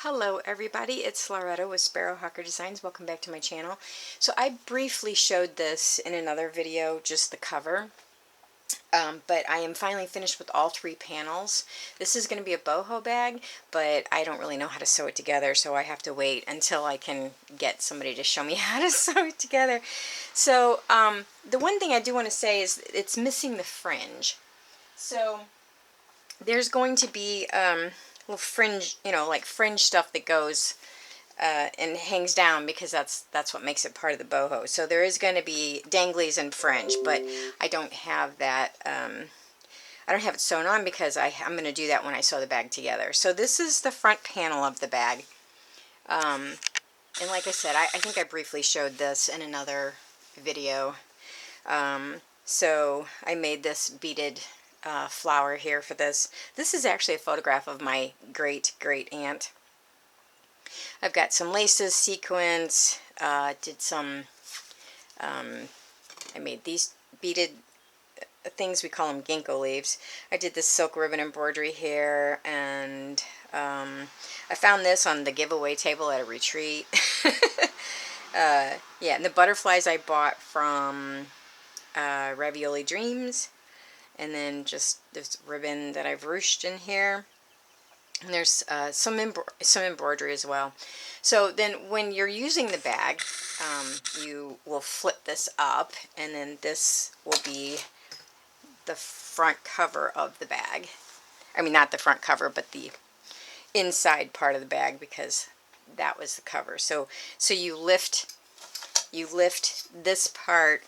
Hello everybody, it's Loretta with Sparrowhawker Designs. Welcome back to my channel. So I briefly showed this in another video, just the cover, but I am finally finished with all three panels. This is going to be a boho bag, but I don't really know how to sew it together, so I have to wait until I can get somebody to show me how to sew it together. So the one thing I do want to say is it's missing the fringe. So there's going to be little fringe, like fringe stuff that goes and hangs down, because that's what makes it part of the boho. So there is going to be danglies and fringe, but I don't have that. I don't have it sewn on because I'm going to do that when I sew the bag together. So this is the front panel of the bag. And like I said, I think I briefly showed this in another video. So I made this beaded flower here for this. This is actually a photograph of my great-great-aunt. I've got some laces, sequins, did some, I made these beaded things, we call them ginkgo leaves. I did this silk ribbon embroidery here, and I found this on the giveaway table at a retreat. Yeah, and the butterflies I bought from Ravioli Dreams. And then just this ribbon that I've ruched in here. And there's some embroidery as well. So then when you're using the bag, you will flip this up, and then this will be the front cover of the bag. I mean, not the front cover, but the inside part of the bag, because that was the cover. So you lift this part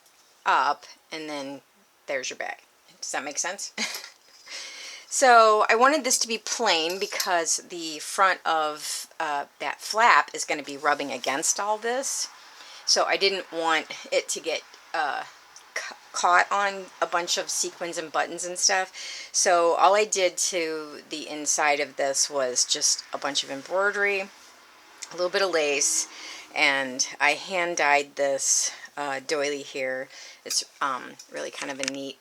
up, and then there's your bag. Does that make sense? So I wanted this to be plain because the front of that flap is going to be rubbing against all this. So I didn't want it to get caught on a bunch of sequins and buttons and stuff. So all I did to the inside of this was just a bunch of embroidery, a little bit of lace, and I hand dyed this doily here. It's really kind of a neat,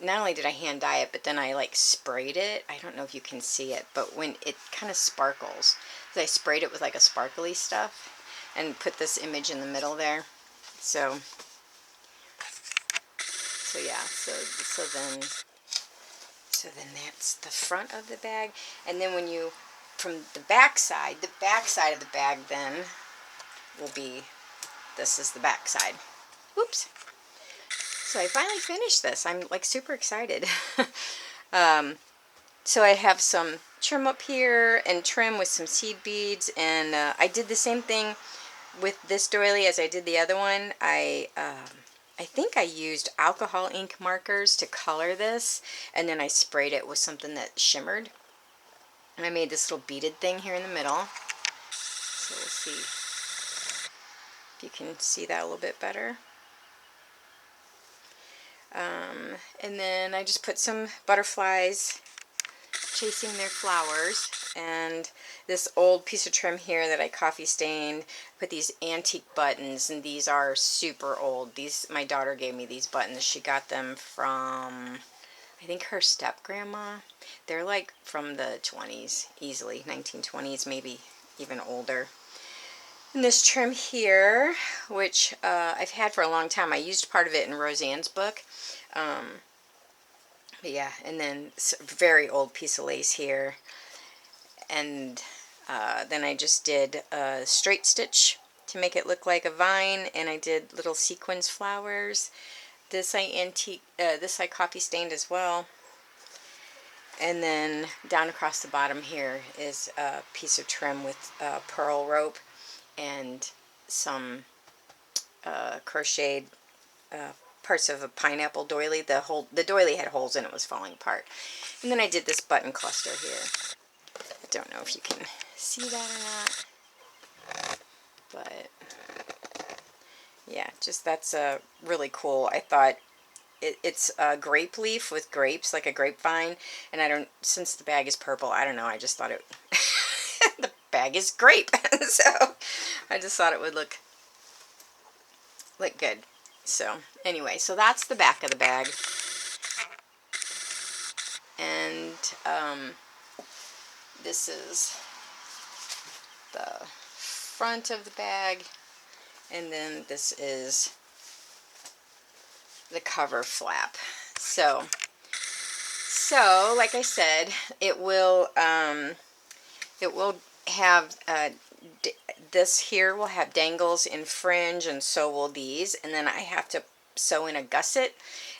not only did I hand dye it, but then I like sprayed it. I don't know if you can see it, but when it kind of sparkles, I sprayed it with like a sparkly stuff and put this image in the middle there. So yeah, so then that's the front of the bag. And then when you, from the back side of the bag then will be, this is the back side. Whoops. So I finally finished this. I'm like super excited. So I have some trim up here and trim with some seed beads, and I did the same thing with this doily as I did the other one. I think I used alcohol ink markers to color this, and then I sprayed it with something that shimmered. And I made this little beaded thing here in the middle. So we'll see if you can see that a little bit better. And then I just put some butterflies chasing their flowers, and this old piece of trim here that I coffee stained. Put these antique buttons, and these are super old. My daughter gave me these buttons. She got them from, I think, her step-grandma. They're like from the 20s, easily, 1920s, maybe even older. And this trim here, which I've had for a long time. I used part of it in Roseanne's book. But yeah, and then a very old piece of lace here. And then I just did a straight stitch to make it look like a vine, and I did little sequins flowers. This I coffee stained as well. And then down across the bottom here is a piece of trim with pearl rope and some crocheted parts of a pineapple doily. The doily had holes in it, was falling apart. And then I did this button cluster here. I don't know if you can see that or not, but yeah, just that's really cool. I thought it's a grape leaf with grapes, like a grapevine, and since the bag is purple, I don't know, I just thought it the bag is grape. So I just thought it would look good. So anyway, so that's the back of the bag. And this is the front of the bag, and then this is the cover flap. So like I said, it will have this here will have dangles in fringe, and so will these, and then I have to sew in a gusset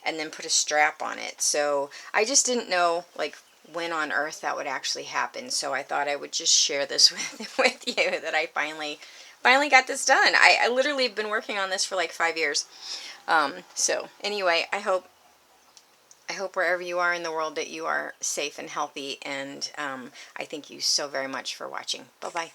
and then put a strap on it. So I just didn't know like when on earth that would actually happen, so I thought I would just share this with you, that I finally got this done. I literally have been working on this for like 5 years. So anyway, I hope wherever you are in the world that you are safe and healthy, and I thank you so very much for watching. Bye-bye.